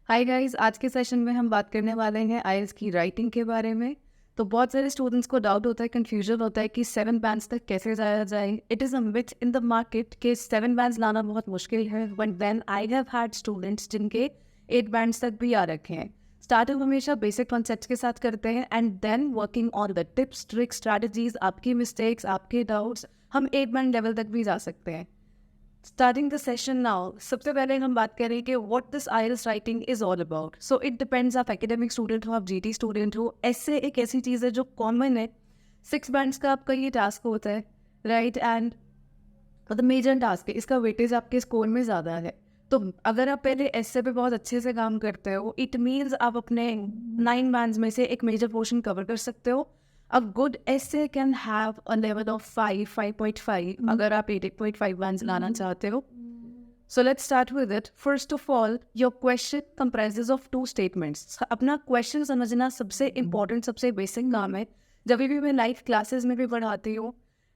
Hi guys, आज के session में हम बात करने वाले हैं आईएलटीएस की राइटिंग के बारे में। तो बहुत सारे स्टूडेंट्स को डाउट होता है, कंफ्यूजन होता है कि 7 बैंड्स तक कैसे जाया जाए। It is a myth in the market कि 7 बैंड्स लाना बहुत मुश्किल है, but then I have had students जिनके 8 बैंड्स तक भी आ रखे हैं। स्टार्टिंग हमेशा बेसिक कॉन्सेप्ट्स के साथ करते हैं and then working on the tips, tricks, strategies, आपकी मिस्टेक्स, आपके डाउट्स, हम 8 बैंड लेवल तक भी जा सकते हैं। स्टार्टिंग द सेशन नाउ, सबसे पहले हम बात करें कि what this IELTS writing is all about. So it depends, आप एकेडमिक स्टूडेंट हो, आप जीटी स्टूडेंट हो। ऐसे एक ऐसी चीज़ है जो कॉमन है। 6 बैंड्स का आपका ये टास्क होता है, right, and the major task है, इसका वेटेज आपके स्कोर में ज़्यादा है। तो अगर आप पहले ऐसे पे बहुत अच्छे से काम करते हो, इट मीन्स आप अपने 9 बैंड्स में से एक मेजर पोर्शन कवर कर सकते हो। A good essay can have a level of 5, 5.5 अगर आप 8.5 bands लाना चाहते हो. So let's start with it. First of all, your question comprises of 2 statements. अपना question समझना सबसे important, सबसे basic काम है। जब भी मैं लाइव क्लासेस में भी पढ़ाती हूँ,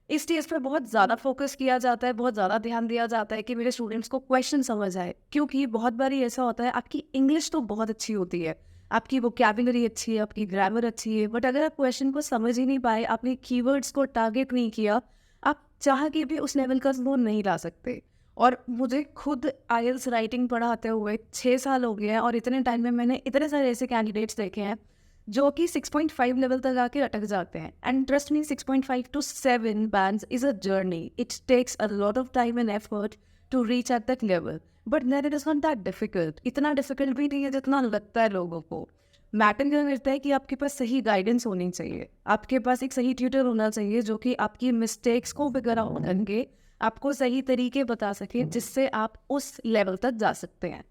इस चीज़ पर बहुत ज़्यादा फोकस किया जाता है, बहुत ज़्यादा ध्यान दिया जाता है कि मेरे स्टूडेंट्स को क्वेश्चन समझ आए। क्योंकि बहुत बारी ऐसा होता है, आपकी इंग्लिश तो बहुत अच्छी होती है, आपकी वोकैबुलरी अच्छी है, आपकी ग्रामर अच्छी है, बट अगर आप क्वेश्चन को समझ ही नहीं पाए, आपने कीवर्ड्स को टारगेट नहीं किया, आप चाह के भी उस लेवल का स्कोर नहीं ला सकते। और मुझे खुद आईएलटीएस राइटिंग पढ़ाते हुए 6 साल हो गए हैं और इतने टाइम में मैंने इतने सारे ऐसे कैंडिडेट्स देखे हैं जो कि 6.5 लेवल तक आके अटक जाते हैं। And trust me, 6.5 to 7 bands is a journey. It takes a lot of time and effort to reach at that level, but then it is not that difficult. इतना डिफिकल्ट भी नहीं है जितना लगता है लोगों को। मैटर क्या करता है कि आपके पास सही गाइडेंस होनी चाहिए, आपके पास एक सही ट्यूटर होना चाहिए जो कि आपकी मिस्टेक्स को फिगर आउट करके आपको सही तरीके बता सके जिससे आप उस लेवल तक जा सकते हैं।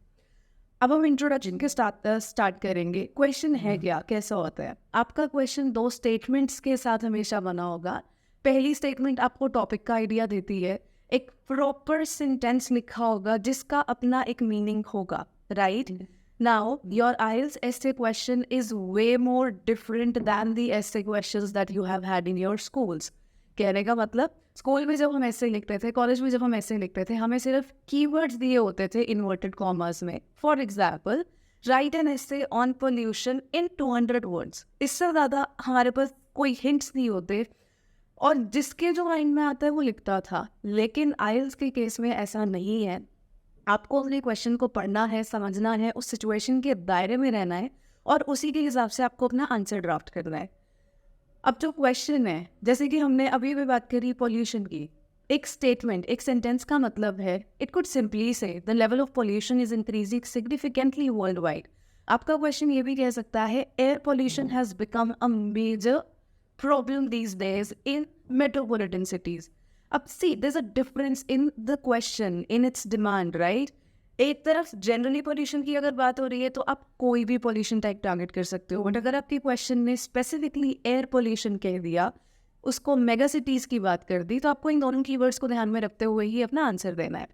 अब हम इंट्रोडक्शन के स्टार्ट करेंगे। क्वेश्चन है क्या, कैसा होता है? आपका क्वेश्चन 2 स्टेटमेंट्स के साथ हमेशा बना होगा। पहली स्टेटमेंट आपको टॉपिक का आइडिया देती है, एक प्रॉपर सेंटेंस लिखा होगा जिसका अपना एक मीनिंग होगा, right? Now your IELTS essay question is way more different than the essay questions that you have had in your schools. कहने का मतलब, स्कूल में जब हम ऐसे लिखते थे, कॉलेज में जब हम ऐसे लिखते थे, हमें सिर्फ कीवर्ड्स दिए होते थे इन्वर्टेड कॉमर्स में। For example, right an essay on pollution in 200 words. इससे ज़्यादा हमारे पास कोई हिंट्स नहीं होते और जिसके जो माइंड में आता है वो लिखता था। लेकिन आईएलटीएस के केस में ऐसा नहीं है। आपको अपने क्वेश्चन को पढ़ना है, समझना है, उस सिचुएशन के दायरे में रहना है और उसी के हिसाब से आपको अपना आंसर ड्राफ्ट करना है। अब जो क्वेश्चन है, जैसे कि हमने अभी भी बात करी पॉल्यूशन की, एक स्टेटमेंट, एक सेंटेंस का मतलब है, it could simply say the level of pollution is increasing significantly worldwide. आपका क्वेश्चन ये भी कह सकता है, air pollution has become a major problem these days in metropolitan cities. अब see, there is a difference in the question, in its demand, right? एक तरफ generally pollution की अगर बात हो रही है तो आप कोई भी पोल्यूशन टाइप टारगेट कर सकते हो, बट अगर आपके क्वेश्चन ने स्पेसिफिकली एयर पोल्यूशन कह दिया, उसको मेगा सिटीज़ की बात कर दी, तो आपको इन दोनों कीवर्ड्स को ध्यान में रखते हुए ही अपना आंसर देना है।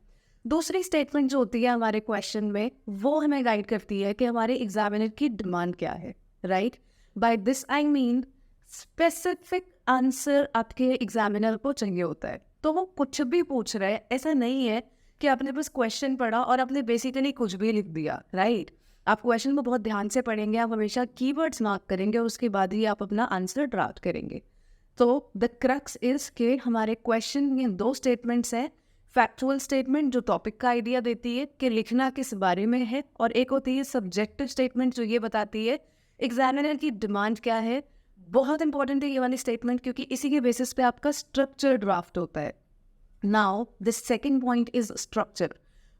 दूसरी स्टेटमेंट जो होती है हमारे क्वेश्चन में, वो हमें गाइड करती है कि हमारे एग्जामिनर की डिमांड क्या है, right? By this I mean specific answer आपके एग्जामिनर को चाहिए होता है। तो वो कुछ भी पूछ रहा है, ऐसा नहीं है कि आपने बस क्वेश्चन पढ़ा और आपने बेसिकली कुछ भी लिख दिया, राइट? आप क्वेश्चन को बहुत ध्यान से पढ़ेंगे, आप हमेशा कीवर्ड्स मार्क करेंगे और उसके बाद ही आप अपना आंसर ड्राफ्ट करेंगे। तो द क्रक्स इज के हमारे क्वेश्चन में 2 स्टेटमेंट्स हैं। फैक्चुअल स्टेटमेंट जो टॉपिक का आइडिया देती है कि लिखना किस बारे में है, और एक होती है सब्जेक्टिव स्टेटमेंट जो ये बताती है एग्जामिनर की डिमांड क्या है। बहुत इंपॉर्टेंट है ये वाली स्टेटमेंट, क्योंकि इसी के बेसिस पे आपका स्ट्रक्चर ड्राफ्ट होता है। Now the second point is structure.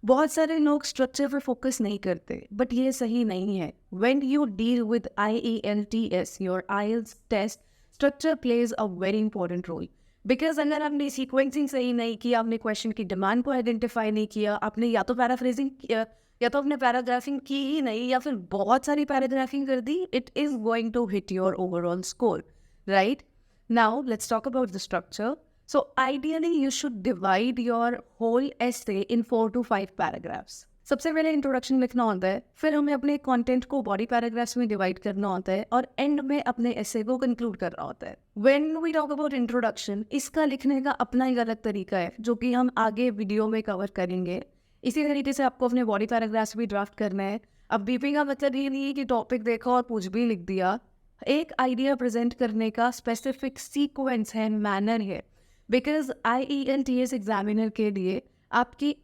बहुत सारे लोग स्ट्रक्चर पर फोकस नहीं करते, बट ये सही नहीं है। When you deal with IELTS, your IELTS test, structure plays a very important role. Because अगर आपने सीक्वेंसिंग सही नहीं की, आपने क्वेश्चन की डिमांड को आइडेंटिफाई नहीं किया, आपने या तो पैराफ्रेजिंग किया या तो आपने पैराग्राफिंग की ही नहीं, या फिर बहुत सारी पैराग्राफिंग कर दी, it is going to hit your overall score, right? Now let's talk about the structure. So ideally you should divide your whole essay in 4 to 5 paragraphs. सबसे पहले इंट्रोडक्शन लिखना होता है, फिर हमें अपने कंटेंट को बॉडी पैराग्राफ्स में डिवाइड करना होता है और एंड में अपने एसे को कंक्लूड करना होता है। When we talk about introduction, इसका लिखने का अपना एक अलग तरीका है जो कि हम आगे वीडियो में कवर करेंगे। इसी तरीके से आपको अपने बॉडी पैराग्राफ्स भी ड्राफ्ट करना है, अब बीपिंग का मतलब ये नहीं है कि टॉपिक देखा और कुछ भी लिख दिया। एक आइडिया प्रेजेंट करने का स्पेसिफिक सीक्वेंस है, मैनर है। बिकॉज IELTS एग्जामिनर के लिए आपकी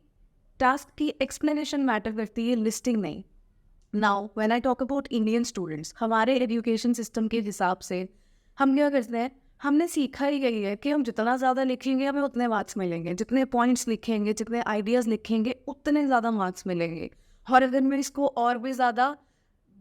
टास्क की एक्सप्लेनेशन मैटर करती है, लिस्टिंग नहीं। Now when I talk about Indian students, हमारे एजुकेशन सिस्टम के हिसाब से हम क्या करते हैं, हमने सीखा ही यही है कि हम जितना ज़्यादा लिखेंगे हमें उतने मार्क्स मिलेंगे, जितने पॉइंट्स लिखेंगे, जितने आइडियाज़ लिखेंगे उतने ज़्यादा मार्क्स मिलेंगे। और अगर मैं इसको और भी ज़्यादा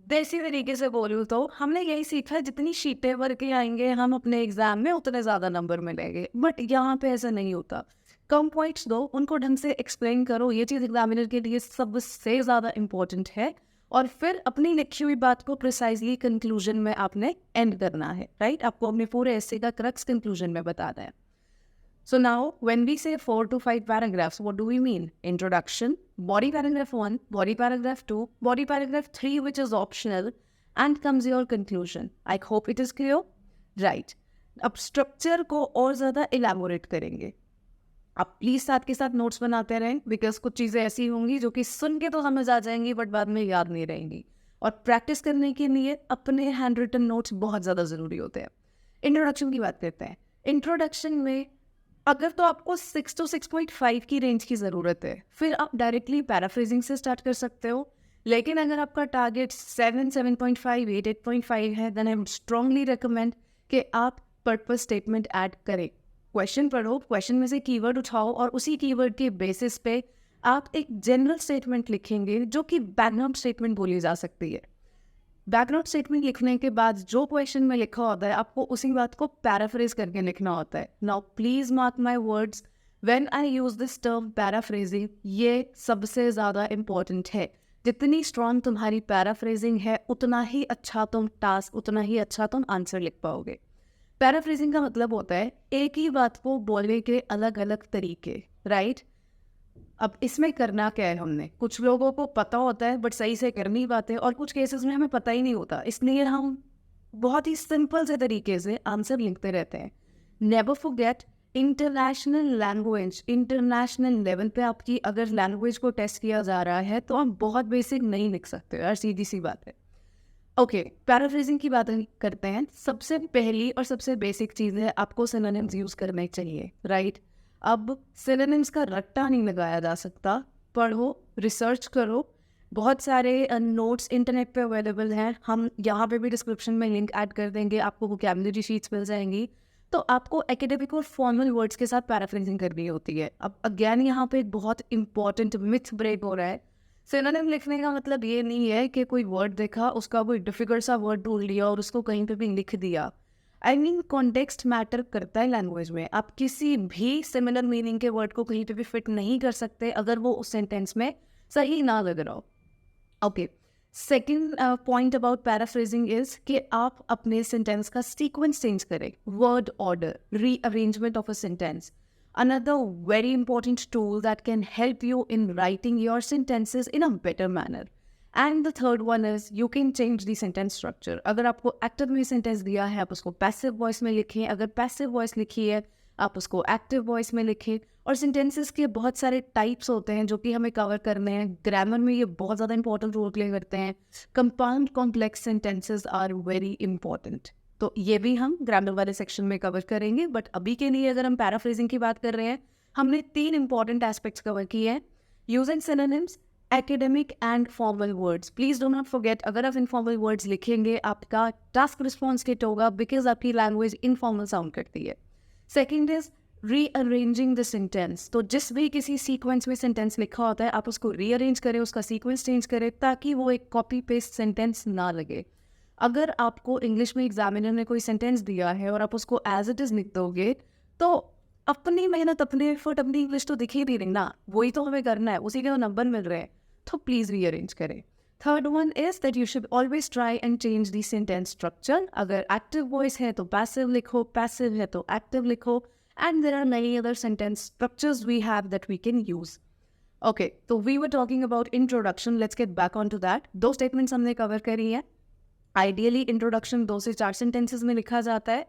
देसी तरीके से बोलूँ तो हमने यही सीखा है, जितनी शीटें भर के आएंगे हम अपने एग्जाम में उतने ज़्यादा नंबर मिलेंगे। बट यहाँ पे ऐसा नहीं होता। कम पॉइंट्स दो, उनको ढंग से एक्सप्लेन करो, ये चीज़ एग्जामिनर के लिए सबसे ज़्यादा इम्पोर्टेंट है। और फिर अपनी लिखी हुई बात को प्रिसाइजली कंक्लूजन में आपने एंड करना है, राइट? आपको अपने पूरे एसे का क्रक्स कंक्लूजन में बताना है। So now, when we say 4 to 5 paragraphs, what do we mean? Introduction, body paragraph 1, body paragraph 2, body paragraph 3, which is optional, and comes your conclusion. I hope it is clear? Right. अब structure को और ज़्यादा elaborate करेंगे। आप please साथ के साथ notes बनाते रहें, बिकॉज कुछ चीज़ें ऐसी होंगी जो कि सुन के तो समझ आ जाएंगी बट बाद में याद नहीं रहेंगी। और प्रैक्टिस करने के लिए अपने हैंड रिटन नोट्स बहुत ज़्यादा ज़रूरी होते हैं। इंट्रोडक्शन की बात करते हैं। इंट्रोडक्शन में अगर तो आपको 6 to 6.5 की रेंज की ज़रूरत है, फिर आप डायरेक्टली पैराफ्रेजिंग से स्टार्ट कर सकते हो। लेकिन अगर आपका टारगेट 7, 7.5, 8, 8.5 है, then I would strongly recommend कि आप पर्पस स्टेटमेंट ऐड करें। क्वेश्चन पढ़ो, क्वेश्चन में से कीवर्ड उठाओ और उसी कीवर्ड के बेसिस पे आप एक जनरल स्टेटमेंट लिखेंगे जो कि बैकग्राउंड स्टेटमेंट बोली जा सकती है। बैकग्राउंड स्टेटमेंट लिखने के बाद जो क्वेश्चन में लिखा होता है आपको उसी बात को पैराफ्रेज करके लिखना होता है। Now please mark my words, when I use this term paraphrasing, ये सबसे ज़्यादा इम्पोर्टेंट है। जितनी स्ट्रॉन्ग तुम्हारी पैराफ्रेजिंग है उतना ही अच्छा तुम टास्क, उतना ही अच्छा तुम आंसर लिख पाओगे। पैराफ्रेजिंग का मतलब होता है एक ही बात को बोलने के अलग अलग तरीके, राइट? अब इसमें करना क्या है, हमने कुछ लोगों को पता होता है बट सही से कर नहीं पाते, और कुछ केसेस में हमें पता ही नहीं होता, इसलिए हम बहुत ही सिंपल से तरीके से आंसर लिखते रहते हैं। Never forget, international language, international level पे आपकी अगर लैंग्वेज को टेस्ट किया जा रहा है तो आप बहुत बेसिक नहीं लिख सकते यार, सीधी सी बात है। ओके, पैराफ्रेजिंग की बात करते हैं। सबसे पहली और सबसे बेसिक चीज़ है आपको सिनोनिम्स यूज़ करने चाहिए, राइट? अब सिनोनिम्स का रट्टा नहीं लगाया जा सकता। पढ़ो, रिसर्च करो, बहुत सारे नोट्स इंटरनेट पे अवेलेबल हैं, हम यहाँ पे भी डिस्क्रिप्शन में लिंक ऐड कर देंगे, आपको वोकैबुलरी शीट्स मिल जाएंगी। तो आपको एकेडमिक और फॉर्मल वर्ड्स के साथ पैराफ्रेजिंग करनी होती है। अब अगेन यहाँ पे एक बहुत इंपॉर्टेंट मिथ ब्रेक हो रहा है। सिनोनिम लिखने का मतलब ये नहीं है कि कोई वर्ड देखा, उसका कोई डिफिकल्ट सा वर्ड ढूंढ लिया और उसको कहीं पे भी लिख दिया। आई मीन कॉन्टेक्स्ट मैटर करता है लैंग्वेज में। आप किसी भी सिमिलर मीनिंग के वर्ड को कहीं पे भी फिट नहीं कर सकते अगर वो उस सेंटेंस में सही ना लग रहा हो। Okay, second point about paraphrasing is कि आप अपने सेंटेंस का सीक्वेंस चेंज करें, word order, rearrangement of a sentence. Another very important tool that can help you in writing your sentences in a better manner. And the third one is you can change the sentence structure. अगर आपको active में sentence दिया है आप उसको passive voice में लिखें, अगर passive voice लिखी है आप उसको active voice में लिखें। और sentences के बहुत सारे types होते हैं जो कि हमें cover करने हैं। Grammar में ये बहुत ज़्यादा important role play करते हैं। Compound complex sentences are very important. तो ये भी हम ग्रामर वाले सेक्शन में कवर करेंगे। बट अभी के लिए अगर हम पैराफ्रेजिंग की बात कर रहे हैं, हमने 3 इंपॉर्टेंट एस्पेक्ट्स कवर किए हैं, using synonyms, academic and formal words. Please do not forget, अगर आप इनफॉर्मल वर्ड्स लिखेंगे आपका टास्क रिस्पॉन्स हिट होगा, बिकॉज आपकी लैंग्वेज इनफॉर्मल साउंड करती है। Second is rearranging the sentence. तो जिस भी किसी सीक्वेंस में सेंटेंस लिखा होता है आप उसको रीअरेंज करें, उसका सीक्वेंस चेंज करें ताकि वो एक कॉपी पेस्ट सेंटेंस ना लगे। अगर आपको इंग्लिश में एग्जामिनर ने कोई सेंटेंस दिया है और आप उसको एज इट इज़ लिख दोगे तो अपनी मेहनत, अपने एफर्ट, अपनी इंग्लिश तो दिख ही नहीं रही ना, वही तो हमें करना है, उसी के तो नंबर मिल रहे हैं। तो प्लीज़ रीअरेंज करें। Third one is that you should always try and change the sentence structure. अगर एक्टिव वॉइस है तो पैसिव लिखो, पैसिव है तो एक्टिव लिखो, and there are many other sentence structures we have that we can use. Okay, तो we were talking about introduction, let's get back on to that. 2 statements हमने cover करी है। आइडियली इंट्रोडक्शन 2 से 4 sentences में लिखा जाता है।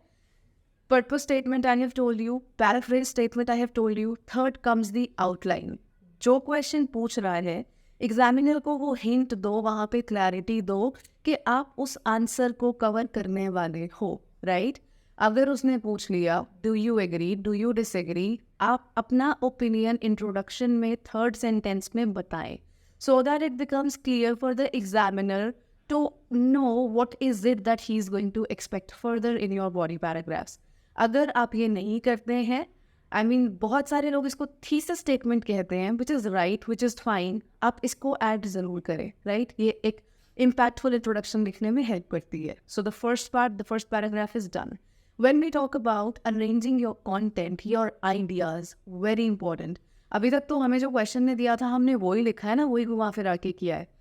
Purpose statement I have told you, paraphrase statement I have told you, third comes the outline. जो question पूछ रहा है एग्जामिनर को वो हिंट दो, वहाँ पे क्लैरिटी दो कि आप उस आंसर को कवर करने वाले हो, राइट? अगर उसने पूछ लिया do you agree, do you disagree, आप अपना ओपिनियन इंट्रोडक्शन में थर्ड सेंटेंस में बताएं, so that it becomes clear for the examiner to know what is it that he is going to expect further in your body paragraphs. अगर आप ये नहीं करते हैं, I mean, बहुत सारे लोग इसको thesis statement कहते हैं, which is right, which is fine, आप इसको add ज़रूर करें, right? ये एक impactful introduction लिखने में help करती है. So the first part, the first paragraph is done. When we talk about arranging your content, your ideas, very important. अभी तक तो हमें जो क्वेश्चन ने दिया था हमने वही लिखा है ना, वही घुमा फिरा के किया है.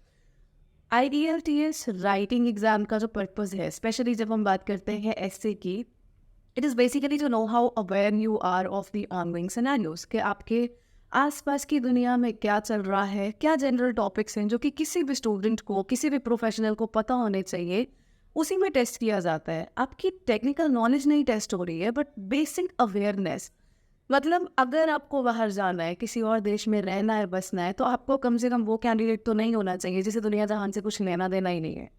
IELTS राइटिंग एग्जाम का जो पर्पस है, स्पेशली जब हम बात करते हैं एस्से की, it is basically to know how aware you are of the ongoing scenarios, कि आपके आसपास की दुनिया में क्या चल रहा है, क्या जनरल टॉपिक्स हैं जो कि किसी भी स्टूडेंट को, किसी भी प्रोफेशनल को पता होने चाहिए, उसी में टेस्ट किया जाता है. आपकी टेक्निकल नॉलेज नहीं टेस्ट हो रही है, बट बेसिक अवेयरनेस. मतलब अगर आपको बाहर जाना है, किसी और देश में रहना है, बसना है, तो आपको कम से कम वो कैंडिडेट तो नहीं होना चाहिए जिसे दुनिया जहान से कुछ लेना देना ही नहीं है.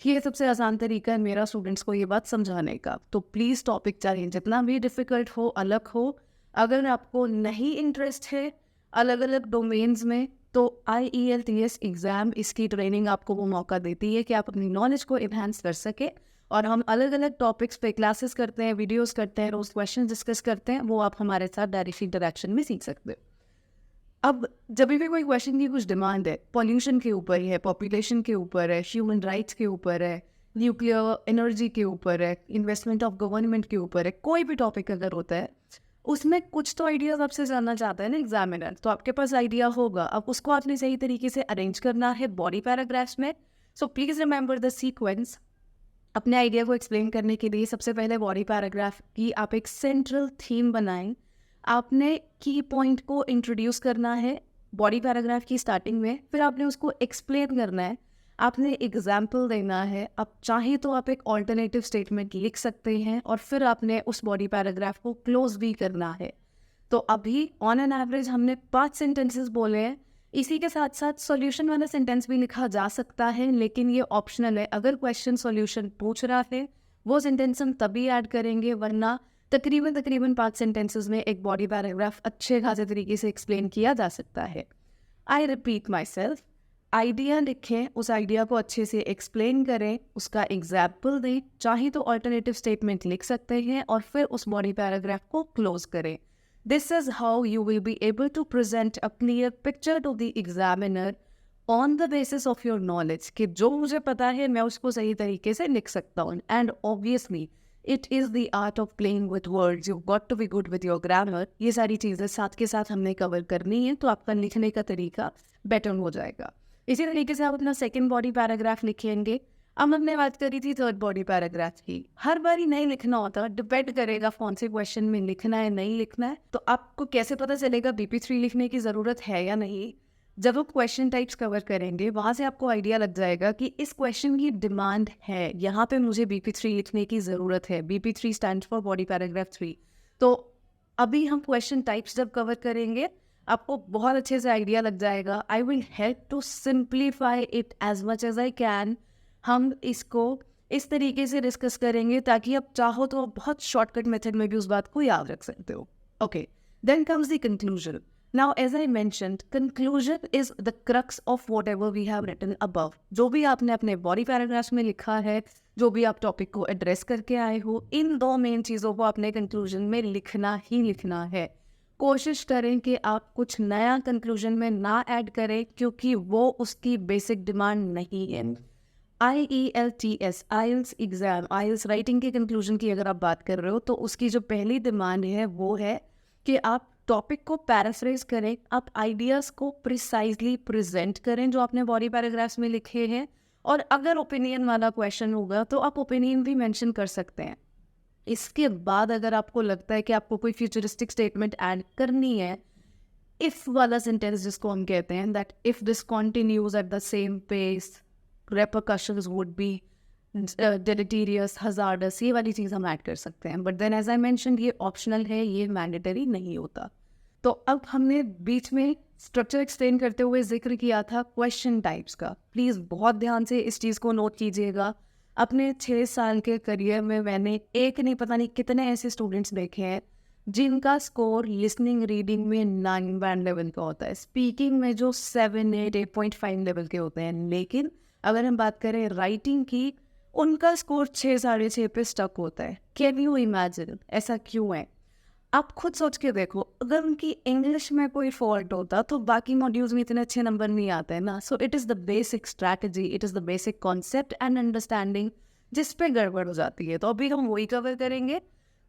ये सबसे आसान तरीका है मेरा स्टूडेंट्स को ये बात समझाने का. तो प्लीज़ टॉपिक चाहिए जितना भी डिफ़िकल्ट हो, अलग हो. अगर आपको नहीं इंटरेस्ट है अलग अलग डोमेन्स में, तो IELTS एग्ज़ाम, इसकी ट्रेनिंग आपको वो मौका देती है कि आप अपनी नॉलेज को इन्हांस कर सके. और हम अलग अलग टॉपिक्स पे क्लासेस करते हैं, वीडियोस करते हैं, रोज़ क्वेश्चन डिस्कस करते हैं, वो आप हमारे साथ डायरेक्ट इंटरेक्शन में सीख सकते हो. अब जब भी कोई क्वेश्चन की कुछ डिमांड है, पॉल्यूशन के ऊपर है, पॉपुलेशन के ऊपर है, ह्यूमन राइट्स के ऊपर है, न्यूक्लियर एनर्जी के ऊपर है, इन्वेस्टमेंट ऑफ गवर्नमेंट के ऊपर है, कोई भी टॉपिक अगर होता है, उसमें कुछ तो आइडियाज़ आपसे जानना चाहता है ना एग्जामिनर, तो आपके पास आइडिया होगा. अब उसको आपने सही तरीके से अरेंज करना है बॉडी पैराग्राफ्स में. So please remember the sequence. अपने आइडिया को एक्सप्लेन करने के लिए सबसे पहले बॉडी पैराग्राफ की आप एक सेंट्रल थीम बनाएं. आपने की पॉइंट को इंट्रोड्यूस करना है बॉडी पैराग्राफ की स्टार्टिंग में, फिर आपने उसको एक्सप्लेन करना है, आपने एग्जाम्पल देना है. अब चाहे तो आप एक ऑल्टरनेटिव स्टेटमेंट लिख सकते हैं और फिर आपने उस बॉडी पैराग्राफ को क्लोज भी करना है. तो अभी ऑन एन एवरेज हमने 5 सेंटेंसेस बोले हैं. इसी के साथ साथ सॉल्यूशन वाला सेंटेंस भी लिखा जा सकता है, लेकिन ये ऑप्शनल है. अगर क्वेश्चन सॉल्यूशन पूछ रहा है वो सेंटेंस हम तभी ऐड करेंगे, वरना तकरीबन 5 सेंटेंसेस में एक बॉडी पैराग्राफ अच्छे खासे तरीके से एक्सप्लेन किया जा सकता है. I repeat my self, idea लिखें, उस आइडिया को अच्छे से एक्सप्लेन करें, उसका एग्जाम्पल दें, चाहे तो ऑल्टरनेटिव स्टेटमेंट लिख सकते हैं और फिर उस बॉडी पैराग्राफ को क्लोज करें. This is how you will be able to present a clear picture to the examiner on the basis of your knowledge, कि जो मुझे पता है मैं उसको सही तरीके से लिख सकता हूँ. And obviously it is the art of playing with words. You've got to be good with your grammar. ये सारी चीज़ें साथ के साथ हमने कवर करनी है, तो आपका लिखने का तरीका बेटर हो जाएगा. इसी तरीके से आप अपना सेकेंड बॉडी पैराग्राफ लिखेंगे. अब हमने बात करी थी थर्ड बॉडी पैराग्राफ की. हर बार ही नहीं लिखना होता, डिपेंड करेगा कौन से क्वेश्चन में लिखना है, नहीं लिखना है. तो आपको कैसे पता चलेगा BP3 लिखने की ज़रूरत है या नहीं? जब आप क्वेश्चन टाइप्स कवर करेंगे, वहाँ से आपको आइडिया लग जाएगा कि इस क्वेश्चन की डिमांड है, यहाँ पे मुझे BP3 लिखने की ज़रूरत है. BP3 stand for body paragraph 3. तो अभी हम क्वेश्चन टाइप्स जब कवर करेंगे, आपको बहुत अच्छे से आइडिया लग जाएगा. I will help to simplify it as much as I can. हम इसको इस तरीके से डिस्कस करेंगे ताकि आप चाहो तो बहुत शॉर्टकट मेथड में भी उस बात को याद रख सकते हो. Okay, then comes the conclusion. Now as I mentioned, conclusion is the crux of whatever we have written above. जो भी आपने अपने बॉडी पैराग्राफ में लिखा है, जो भी आप टॉपिक को एड्रेस करके आए हो, इन 2 मेन चीज़ों को अपने कंक्लूजन में लिखना ही लिखना है. कोशिश करें कि आप कुछ नया कंक्लूजन में ना ऐड करें, क्योंकि वो उसकी बेसिक डिमांड नहीं है. IELTS IELTS exam, IELTS writing के कंक्लूजन की अगर आप बात कर रहे हो, तो उसकी जो पहली डिमांड है वो है कि आप टॉपिक को पैराफ्रेज करें, आप आइडियाज़ को प्रिसाइजली प्रेजेंट करें जो आपने बॉडी पैराग्राफ्स में लिखे हैं. और अगर ओपिनियन वाला क्वेश्चन होगा तो आप ओपिनियन भी मेंशन कर सकते हैं. इसके बाद अगर आपको लगता है कि आपको कोई फ्यूचरिस्टिक स्टेटमेंट ऐड करनी है, इफ़ वाला सेंटेंस जिसको हम कहते हैं, that if this continues at the same pace repercussions would be deleterious, hazardous, ये वाली चीज़ हम ऐड कर सकते हैं. But then as I mentioned, ये ऑप्शनल है, ये मैंडेटरी नहीं होता. तो अब हमने बीच में स्ट्रक्चर एक्सप्लेन करते हुए जिक्र किया था क्वेश्चन टाइप्स का। प्लीज़ बहुत ध्यान से इस चीज़ को नोट कीजिएगा। अपने 6 साल के करियर में मैंने एक नहीं पता नहीं कितने ऐसे स्टूडेंट्स देखे हैं जिनका स्कोर लिसनिंग रीडिंग में 9 बैंड लेवल का होता है, स्पीकिंग में जो 7, 8, 8.5 लेवल के होते हैं, लेकिन अगर हम बात करें राइटिंग की, उनका स्कोर 6, 6.5 पे स्टक होता है। कैन यू इमेजिन ऐसा क्यों है? आप खुद सोच के देखो, अगर उनकी इंग्लिश में कोई फॉल्ट होता तो बाकी मॉड्यूल्स में इतने अच्छे नंबर नहीं आते हैं ना। So it is the basic strategy, it is the basic concept and understanding जिस पे गड़बड़ हो जाती है। तो अभी हम वही कवर करेंगे।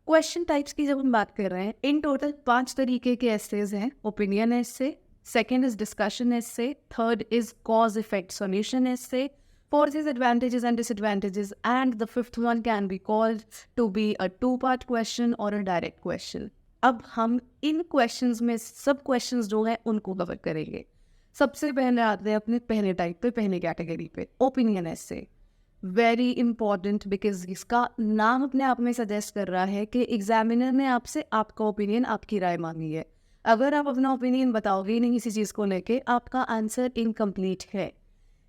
क्वेश्चन टाइप्स की जब हम बात कर रहे हैं, इन टोटल 5 तरीके के एसेज हैं। Opinion essay, second is discussion essay, third is cause effect solution essay, fourth is advantages and disadvantages, and the fifth one can be called to be a 2-part question or a direct question. अब हम इन questions में सब questions जो हैं उनको cover करेंगे। सबसे पहले आते हैं अपने पहले टाइप पे, पहले कैटेगरी पे, opinion essay. Very important, because इसका नाम अपने आप में सजेस्ट कर रहा है कि एग्जामिनर ने आपसे आपका ओपिनियन, आपकी राय मांगी है। अगर आप अपना ओपिनियन बताओगे ही नहीं किसी चीज़ को लेके, आपका आंसर इनकम्प्लीट है।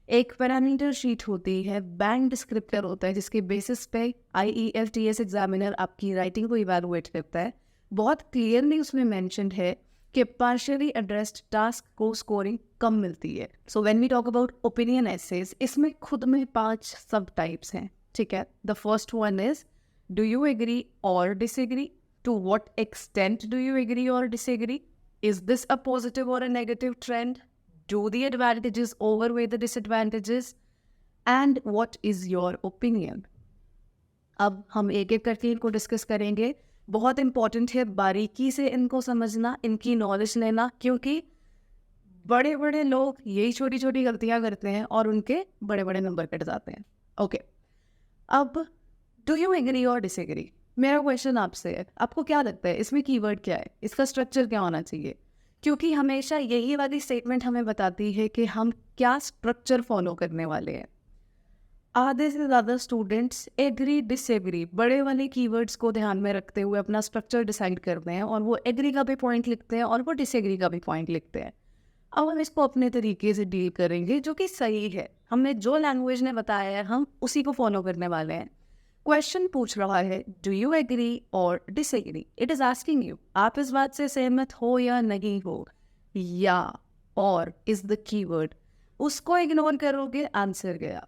एक पैरामीटर शीट होती है, बैंड डिस्क्रिप्टर होता है, जिसके बेसिस पे IELTS एग्जामिनर आपकी राइटिंग को इवैल्यूएट करता है। बहुत क्लियरली उसमें मेंशन्ड है कि पार्शियली एड्रेस्ड टास्क को स्कोरिंग कम मिलती है। So when we talk about opinion essays, इसमें खुद में 5 सब टाइप्स हैं, ठीक है। The first one is do you agree और disagree, to what extent do you agree और disagree, is this a positive और a negative trend, do the advantages outweigh the disadvantages, and what is your opinion? अब हम एक एक करके इनको discuss करेंगे। बहुत इंपॉर्टेंट है बारीकी से इनको समझना, इनकी नॉलेज लेना, क्योंकि बड़े बड़े लोग यही छोटी छोटी गलतियां करते हैं और उनके बड़े बड़े नंबर कट जाते हैं। ओके, अब डू यू एग्री और डिसएग्री, मेरा क्वेश्चन आपसे है, आपको क्या लगता है इसमें कीवर्ड क्या है, इसका स्ट्रक्चर क्या होना चाहिए? क्योंकि हमेशा यही वाली स्टेटमेंट हमें बताती है कि हम क्या स्ट्रक्चर फॉलो करने वाले हैं। आधे से ज़्यादा स्टूडेंट्स एग्री डिसएग्री बड़े वाले कीवर्ड्स को ध्यान में रखते हुए अपना स्ट्रक्चर डिसाइड करते हैं, और वो एग्री का भी पॉइंट लिखते हैं और वो डिसएग्री का भी पॉइंट लिखते हैं। अब हम इसको अपने तरीके से डील करेंगे जो कि सही है। हमने जो लैंग्वेज ने बताया है हम उसी को फॉलो करने वाले हैं। क्वेश्चन पूछ रहा है डू यू एग्री और disagree, it is asking you आप इस बात से सहमत हो या नहीं हो, या और इज द कीवर्ड। उसको इग्नोर करोगे आंसर गया।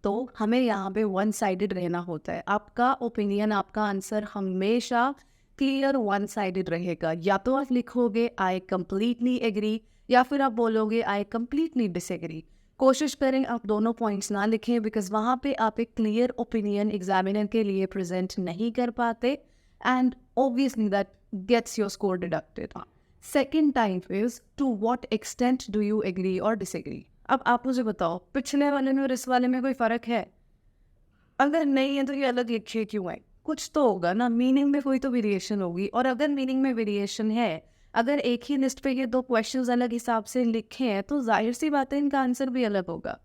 तो हमें यहाँ पे वन साइडेड रहना होता है। आपका ओपिनियन, आपका आंसर हमेशा क्लियर वन साइडेड रहेगा। या तो आप लिखोगे आई कंप्लीटली एग्री, या फिर आप बोलोगे आई कंप्लीटली डिसएग्री। कोशिश करें आप दोनों पॉइंट्स ना लिखें, बिकॉज वहाँ पे आप एक क्लियर ओपिनियन एग्जामिनर के लिए प्रेजेंट नहीं कर पाते, and obviously that gets your score deducted. Second type is to what extent do you agree और डिसएग्री। अब आप मुझे बताओ पिछले वाले में और इस वाले में कोई फ़र्क है? अगर नहीं है तो ये अलग लिखे क्यों है? कुछ तो होगा ना, मीनिंग में कोई तो वेरिएशन होगी। और अगर मीनिंग में वेरिएशन है, अगर एक ही लिस्ट पे ये 2 क्वेश्चंस अलग हिसाब से लिखे हैं, तो जाहिर सी बात है इनका आंसर भी अलग होगा।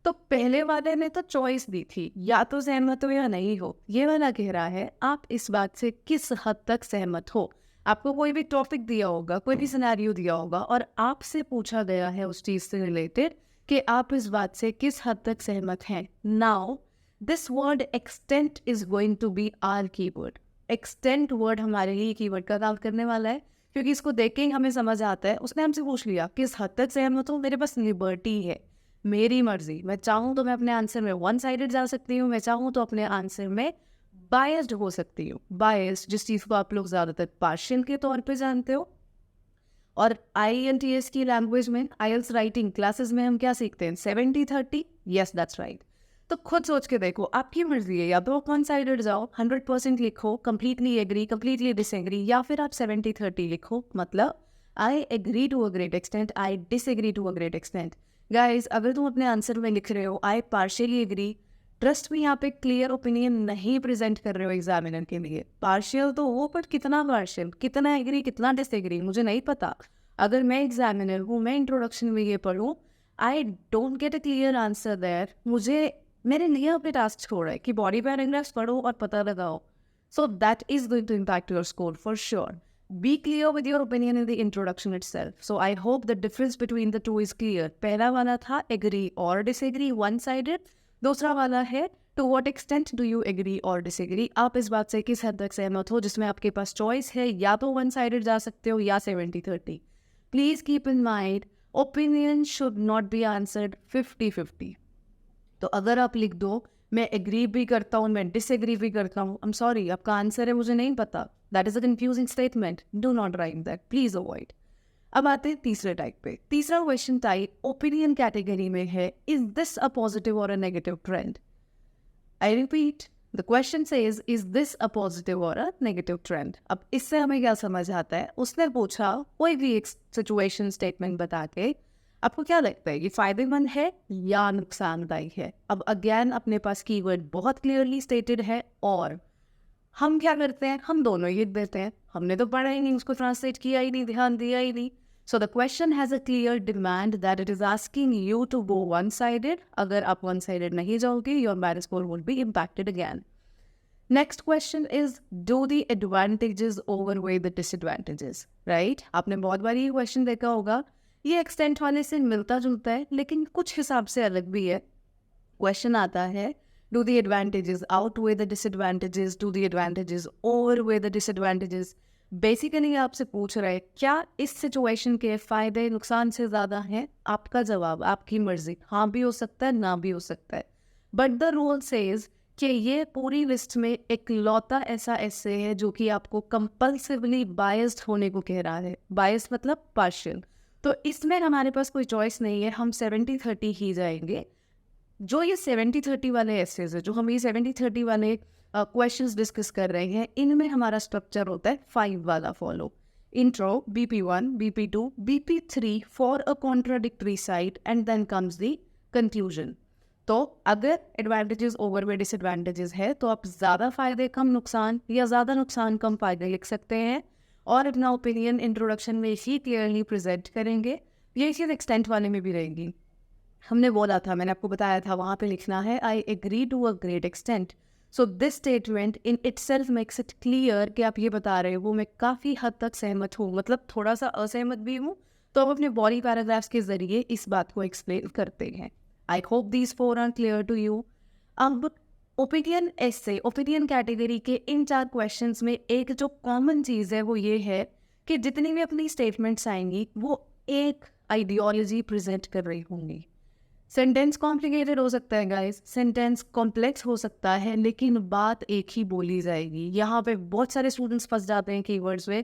तो पहले वाले ने तो चॉइस दी थी, या तो सहमत हो या नहीं हो। ये वाला कह रहा है आप इस बात से किस हद तक सहमत हो। आपको कोई भी टॉपिक दिया होगा, कोई भी सिनेरियो दिया होगा, और आपसे पूछा गया है उस चीज़ से रिलेटेड कि आप इस बात से किस हद तक सहमत हैं। Now this word extent is going to be our keyword. Extent word हमारे लिए कीवर्ड का काम करने वाला है, क्योंकि इसको देख के ही हमें समझ आता है। उसने हमसे पूछ लिया किस हद तक सहमत हो, मेरे पास लिबर्टी है, मेरी मर्जी। मैं चाहूँ तो मैं अपने आंसर में वन साइडेड जा सकती हूँ, मैं चाहूँ तो अपने आंसर में बायस्ड हो सकती हूँ। बायस्ड जिस चीज़ को आप लोग ज़्यादातर पार्शियल के तौर पे जानते हो। और IELTS की लैंग्वेज में, IELTS राइटिंग क्लासेस में हम क्या सीखते हैं? 70-30। Yes that's right. तो खुद सोच के देखो, आपकी मर्जी है, या तो आप वन साइडेड जाओ 100% लिखो कंप्लीटली एग्री, कंप्लीटली डिसएग्री, या फिर आप 70-30 लिखो, मतलब I agree to a great extent, I disagree to a great extent. Guys, अगर तुम अपने आंसर में लिख रहे हो आई पार्शियली एग्री, ट्रस्ट में यहाँ पे क्लियर ओपिनियन नहीं प्रेजेंट कर रहे हो एग्जामिनर के लिए। पार्शियल तो वो, बट कितना पार्शियल, कितना एग्री, कितना डिसएग्री, मुझे नहीं पता। अगर मैं एग्जामिनर हूँ, मैं इंट्रोडक्शन में ये पढ़ूँ, I don't get a clear answer there, मेरे लिए अपने टास्क छोड़ा है कि बॉडी पैराग्राफ्स पढ़ो और पता लगाओ। So that is going to impact your score for sure. Be clear with your opinion in the introduction itself. So I hope the difference between the two is clear. पहला वाला था agree or disagree, one sided. दूसरा वाला है to what extent do you agree or disagree. आप इस बात से किस हद तक सहमत हो जिसमें आपके पास choice है, या तो one sided जा सकते हो या 70-30. Please keep in mind, opinion should not be answered 50-50. तो अगर आप लिख दो मैं एग्री भी करता हूँ, मैं डिसएग्री भी करता हूँ, आई एम सॉरी, आपका आंसर है मुझे नहीं पता, that is a confusing statement, do not right that, please avoid. अब आते हैं तीसरे टाइप पे. तीसरा क्वेश्चन टाइप ओपिनियन कैटेगरी में है, इज दिस अ पॉजिटिव और a negative trend. I repeat, the question says is this a positive और अ नेगेटिव ट्रेंड. अब इससे हमें क्या समझ आता है, उसने पूछा कोई भी एक सिचुएशन स्टेटमेंट बता के आपको क्या लगता है ये फायदेमंद है या नुकसानदायक है. अब अगेन अपने पास कीवर्ड बहुत क्लियरली स्टेटेड है, और हम क्या करते हैं, हम दोनों ही देते हैं, हमने तो पढ़ा ही नहीं, उसको ट्रांसलेट किया ही नहीं, ध्यान दिया ही नहीं. So the question has a clear demand that it is asking you to go one sided. अगर आप वन साइडेड नहीं जाओगे, your marriage score would be impacted again. Next question is do the advantages outweigh the disadvantages. Right, आपने बहुत बार ये question देखा होगा. ये एक्सटेंट वाले से मिलता जुलता है लेकिन कुछ हिसाब से अलग भी है. क्वेश्चन आता है do the advantages outweigh the disadvantages, do the advantages outweigh the disadvantages. Basically आपसे पूछ रहे हैं क्या इस सिचुएशन के फायदे नुकसान से ज़्यादा हैं. आपका जवाब आपकी मर्जी, हाँ भी हो सकता है, ना भी हो सकता है. बट द रूल सेज कि ये पूरी लिस्ट में एक लौता ऐसा ऐसे है जो कि आपको कंपल्सिवली बायस्ड होने को कह रहा है. बायस्ड मतलब पार्शियल. तो इसमें हमारे पास कोई चॉइस नहीं है, हम 70-30 ही जाएंगे. जो ये 70-30 वाले एसेज है, जो हम ये 70-30 वाले क्वेश्चंस डिस्कस कर रहे हैं, इनमें हमारा स्ट्रक्चर होता है 5 वाला follow. Intro, BP1, BP2, BP3 for a contradictory side and then comes the conclusion. तो अगर एडवांटेजेस ओवर डिसएडवांटेजेस है तो आप ज़्यादा फायदे कम नुकसान या ज़्यादा नुकसान कम फायदे लिख सकते हैं, और अपना ओपिनियन इंट्रोडक्शन में ही क्लियरली प्रेजेंट करेंगे. ये चीज़ एक्सटेंट वाले में भी रहेगी. हमने बोला था, मैंने आपको बताया था, वहाँ पे लिखना है I agree to a great extent. So this statement in itself makes it clear कि आप ये बता रहे हो मैं काफ़ी हद तक सहमत हूँ, मतलब थोड़ा सा असहमत भी हूँ. तो हम अपने बॉडी पैराग्राफ्स के जरिए इस बात को एक्सप्लेन करते हैं. I hope these 4 are clear to you. अब ओपिनियन ऐसे ओपिनियन कैटेगरी के इन 4 क्वेश्चंस में एक जो कॉमन चीज़ है वो ये है कि जितनी भी अपनी स्टेटमेंट्स आएंगी वो एक आइडियोलॉजी प्रेजेंट कर रही होंगी. सेंटेंस कॉम्प्लिकेटेड हो सकता है गाइस, सेंटेंस कॉम्प्लेक्स हो सकता है, लेकिन बात एक ही बोली जाएगी. यहाँ पे बहुत सारे स्टूडेंट्स फंस जाते हैं कीवर्ड्स में.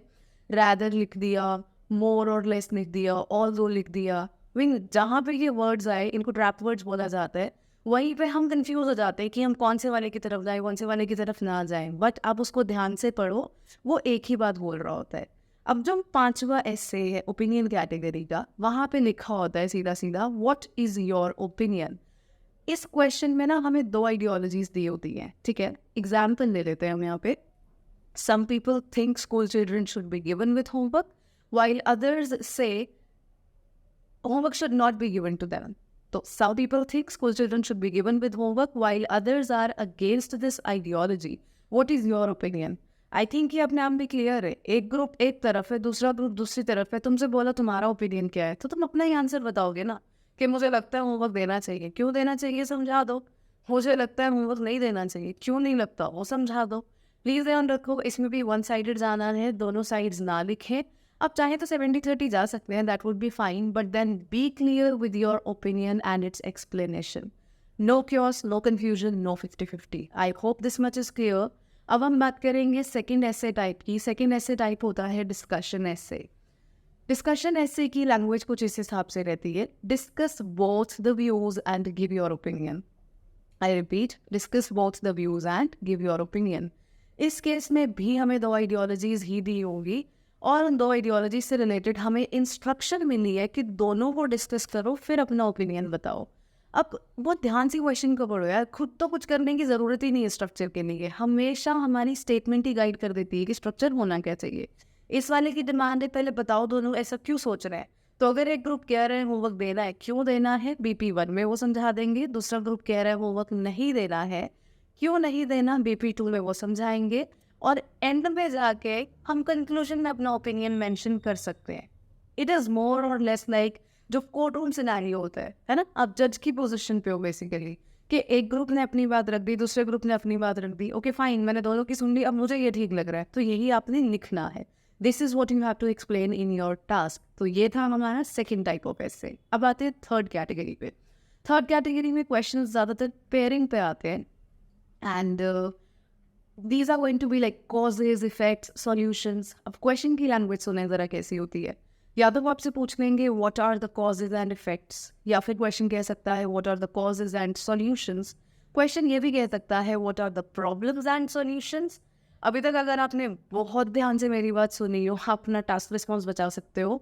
रैदर लिख दिया, मोर और लेस लिख दिया, ऑल्दो लिख दिया. जहाँ पे ये वर्ड्स आए इनको ट्रैप वर्ड्स बोला जाता है. वहीं पे हम कंफ्यूज हो जाते हैं कि हम कौन से वाले की तरफ जाएं, कौन से वाले की तरफ ना जाएं. बट आप उसको ध्यान से पढ़ो, वो एक ही बात बोल रहा होता है. अब जो 5वां ऐसे है ओपिनियन कैटेगरी का, वहाँ पे लिखा होता है सीधा सीधा व्हाट इज योर ओपिनियन. इस क्वेश्चन में ना हमें 2 आइडियोलॉजीज दी होती हैं. ठीक है, एग्जाम्पल ले लेते हैं हम यहाँ पे. Some people think school children should be given with homework while others say homework should not be given to them. So some people think school children should be given with homework while others are against this ideology. What is your opinion? I think ये अपने आप में clear है. एक group एक तरफ है, दूसरा ग्रुप दूसरी तरफ है. तुमसे बोला तुम्हारा ओपिनियन क्या है, तो तुम अपना ही आंसर बताओगे ना कि मुझे लगता है होमवर्क देना चाहिए. क्यों देना चाहिए समझा दो. मुझे लगता है होमवर्क नहीं देना चाहिए, क्यों नहीं लगता वो समझा दो. प्लीज़ ध्यान रखो, इसमें भी वन साइडेड जाना है, दोनों साइड्स ना लिखें. आप चाहें तो 70-30 जा सकते हैं, that would be fine, but then be clear with your opinion and its explanation. No chaos, no confusion, no 50-50. I hope this much is clear. अब हम बात करेंगे सेकंड ऐसे टाइप की. सेकंड ऐसे टाइप होता है डिस्कशन ऐसे. डिस्कशन ऐसे की लैंग्वेज कुछ इस हिसाब से रहती है, discuss both the views and give your opinion. I repeat, discuss both the views and give your opinion. इस केस में भी हमें 2 आइडियोलॉजीज ही दी होगी, और उन 2 आइडियोलॉजी से रिलेटेड हमें इंस्ट्रक्शन मिली है कि दोनों को डिस्कस करो फिर अपना ओपिनियन बताओ. अब बहुत ध्यान से क्वेश्चन को पढ़ो यार, खुद तो कुछ करने की ज़रूरत ही नहीं है स्ट्रक्चर के लिए. हमेशा हमारी स्टेटमेंट ही गाइड कर देती है कि स्ट्रक्चर होना क्या चाहिए. इस वाले की डिमांड है पहले बताओ दोनों ऐसा क्यों सोच रहे हैं. तो अगर एक ग्रुप कह रहे हैं होमवर्क देना है, क्यों देना है, BP1 में वो समझा देंगे. दूसरा ग्रुप कह रहा है होमवर्क नहीं देना है, क्यों नहीं देना, BP2 में वो समझाएंगे. और एंड में जाके हम कंक्लूजन में अपना ओपिनियन मेंशन कर सकते हैं. इट इज़ मोर और लेस लाइक जो कोर्ट रूम सिनेरियो होता है ना, आप जज की पोजीशन पे हो बेसिकली, कि एक ग्रुप ने अपनी बात रख दी, दूसरे ग्रुप ने अपनी बात रख दी, ओके फाइन, मैंने दोनों की सुन ली, अब मुझे ये ठीक लग रहा है, तो यही आपने लिखना है. This is what you have to explain in your task. तो ये था हमारा सेकेंड टाइप ऑफ एसे. अब आते हैं थर्ड कैटेगरी पे. थर्ड कैटेगरी में क्वेश्चन ज़्यादातर पेयरिंग पे आते हैं, and these are going to be like causes, effects, solutions. अब क्वेश्चन की लैंग्वेज सुने ज़रा कैसी होती है. या तो वो आपसे पूछ लेंगे what are the causes and effects, या फिर क्वेश्चन कह सकता है what are the causes and solutions. Question ये भी कह सकता है what are the problems and solutions. अभी तक अगर आपने बहुत ध्यान से मेरी बात सुनी हो, आप अपना टास्क रिस्पॉन्स बचा सकते हो.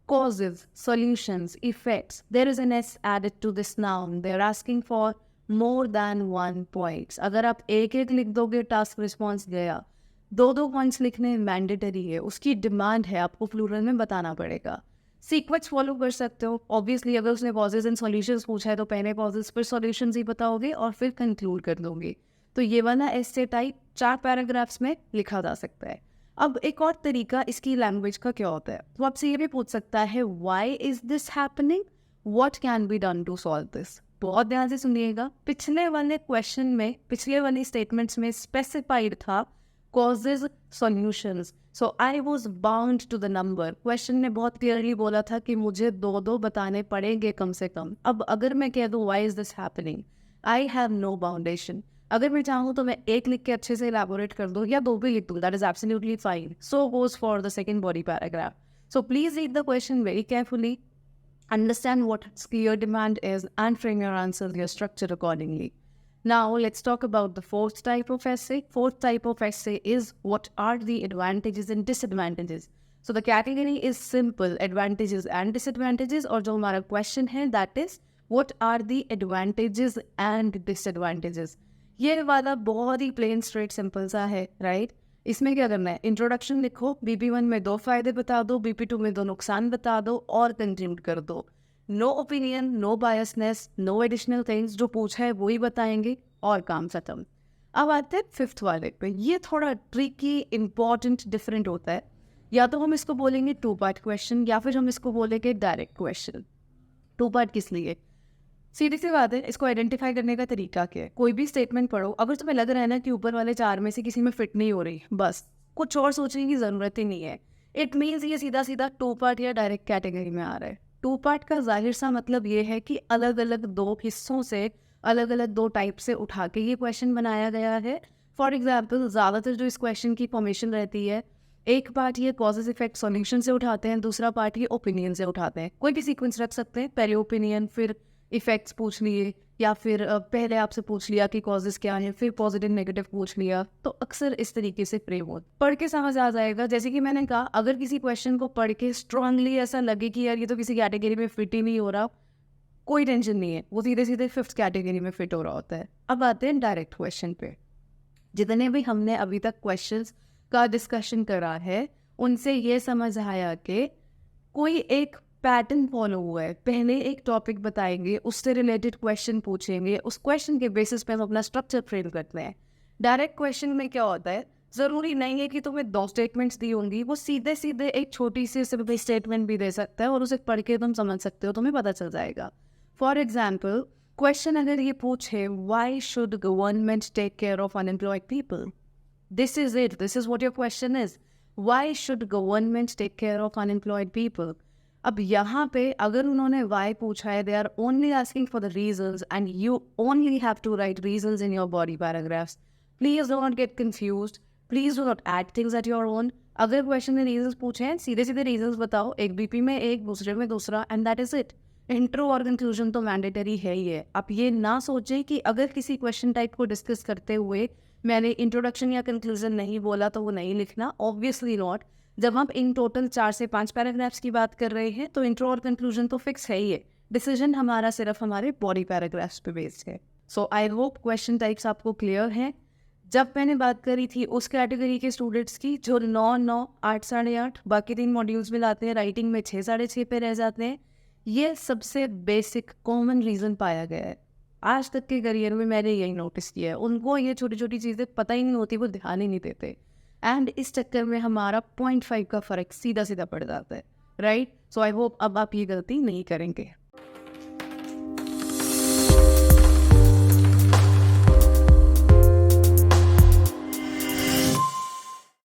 Causes, solutions, effects. There is an S added to this noun. They are asking for more than one points. अगर आप एक एक लिख दोगे टास्क रिस्पॉन्स गया. दो पॉइंट्स लिखने मैंडेटरी है, उसकी डिमांड है, आपको प्लूरल में बताना पड़ेगा. सीक्वेंस फॉलो कर सकते हो. ऑब्वियसली अगर उसने कॉजेज एंड सॉल्यूशंस पूछा है तो पहले कॉजेज फिर सॉल्यूशंस ही बताओगे और फिर कंक्लूड कर दोगे. तो ये वाला एस्से टाइप 4 पैराग्राफ्स में लिखा जा सकता है. अब एक और तरीका इसकी लैंग्वेज का क्या होता है, तो आपसे ये भी पूछ सकता है why is this happening, what can be done to solve this. बहुत ध्यान से सुनिएगा. पिछले वाले क्वेश्चन में, पिछले वाली स्टेटमेंट्स में स्पेसिफाइड था causes, solutions. So I was bound to the number. Question ने बहुत क्लियरली बोला था कि मुझे दो बताने पड़ेंगे कम से कम. अब अगर मैं कह दूँ why is this happening, I have no foundation. अगर मैं चाहूँ तो मैं एक लिख के अच्छे से elaborate कर दूँ या 2 भी लिख दूँ, that is absolutely fine. So goes for the second body paragraph. So please read the question very carefully, understand what its clear demand is, and frame your answer, your structure accordingly. Now let's talk about the fourth type of essay. Fourth type of essay is what are the advantages and disadvantages. So the category is simple, advantages and disadvantages. और जो हमारा question है that is what are the advantages and disadvantages. ये वाला बहुत ही plain straight simple सा है, right? इसमें क्या करना है, इंट्रोडक्शन लिखो, BP1 में 2 फायदे बता दो, BP2 में 2 नुकसान बता दो और कंक्लूड कर दो. No opinion, no biasness, no additional things. जो पूछा है वही बताएंगे और काम खत्म. अब आते हैं फिफ्थ वाले पे. ये थोड़ा ट्रिकी, इम्पॉर्टेंट, डिफरेंट होता है. या तो हम इसको बोलेंगे 2 पार्ट क्वेश्चन या फिर हम इसको बोलेंगे डायरेक्ट क्वेश्चन. 2 पार्ट किस लिए, सीधी सी बात है, इसको आइडेंटिफाई करने का तरीका क्या है. कोई भी स्टेटमेंट पढ़ो, अगर तुम्हें लग रहा है ना कि ऊपर वाले 4 में से किसी में फिट नहीं हो रही, बस कुछ और सोचने की ज़रूरत ही नहीं है. इट मीन्स ये सीधा सीधा 2 पार्ट या डायरेक्ट कैटेगरी में आ रहा है. 2 पार्ट का जाहिर सा मतलब ये है कि अलग अलग 2 हिस्सों से, अलग अलग 2 टाइप से उठा के ये क्वेश्चन बनाया गया है. फॉर एग्जाम्पल ज़्यादातर जो इस क्वेश्चन की फॉर्मेशन रहती है, एक पार्ट ये कॉजेज इफेक्ट सॉल्यूशन से उठाते हैं, दूसरा पार्ट ये ओपिनियन से उठाते हैं. कोई भी सीक्वेंस रख सकते हैं, पहले ओपिनियन फिर इफेक्ट्स पूछ लिए, या फिर पहले आपसे पूछ लिया कि कॉजेज क्या है, फिर पॉजिटिव नेगेटिव पूछ लिया. तो अक्सर इस तरीके से फ्रेम हो, पढ़ के समझ आ जाएगा. जैसे कि मैंने कहा, अगर किसी क्वेश्चन को पढ़ के स्ट्रांगली ऐसा लगे कि यार ये तो किसी कैटेगरी में फिट ही नहीं हो रहा, कोई टेंशन नहीं है, वो सीधे सीधे 5th कैटेगरी में फिट हो रहा होता है. अब आते हैं डायरेक्ट क्वेश्चन पे. जितने भी हमने अभी तक क्वेश्चंस का डिस्कशन करा है, उनसे ये समझ आया कि कोई एक पैटर्न फॉलो हुआ है. पहले एक टॉपिक बताएंगे, उससे रिलेटेड क्वेश्चन पूछेंगे, उस क्वेश्चन के बेसिस पे हम अपना स्ट्रक्चर फ्रेम करते हैं. डायरेक्ट क्वेश्चन में क्या होता है, ज़रूरी नहीं है कि तुम्हें 2 स्टेटमेंट्स दी होंगी, वो सीधे सीधे एक छोटी सी सिंपल स्टेटमेंट भी दे सकता है और उसे पढ़ के तुम समझ सकते हो, तुम्हें पता चल जाएगा. फॉर एग्जाम्पल, क्वेश्चन अगर ये पूछे why should government take care of unemployed people, this is it, this is what your question is, why should government take care of unemployed people. अब यहाँ पे अगर उन्होंने वाई पूछा है, they are only asking for the reasons and you only have to write reasons in your body paragraphs. Please do not get confused, please do not add things at your own. अगर question में reasons पूछे हैं, सीधे सीधे reasons बताओ, एक BP में एक, दूसरे में दूसरा, and that is it. Intro और कंक्लूजन तो मैंडेटरी है ही है. आप ये ना सोचें कि अगर किसी क्वेश्चन टाइप को डिस्कस करते हुए मैंने इंट्रोडक्शन या कंक्लूजन नहीं बोला तो वो नहीं लिखना. Obviously not. जब हम इन टोटल 4 से 5 पैराग्राफ्स की बात कर रहे हैं तो इंट्रो और कंक्लूजन तो फिक्स है ही है. डिसीजन हमारा सिर्फ हमारे बॉडी पैराग्राफ्स पे बेस्ड है. सो आई होप क्वेश्चन टाइप्स आपको क्लियर हैं. जब मैंने बात करी थी उस कैटेगरी के स्टूडेंट्स की जो 9, 8, 8.5 बाकी 3 मॉड्यूल्स में लाते हैं, राइटिंग में 6, 6.5 पे रह जाते हैं, ये सबसे बेसिक कॉमन रीज़न पाया गया है. आज तक के करियर में मैंने यही नोटिस किया है. उनको ये छोटी छोटी चीज़ें पता ही नहीं होती, वो ध्यान ही नहीं देते. एंड इस चक्कर में हमारा 0.5 का फ़र्क सीधा सीधा पड़ जाता है, राइट? सो आई होप अब आप ये गलती नहीं करेंगे।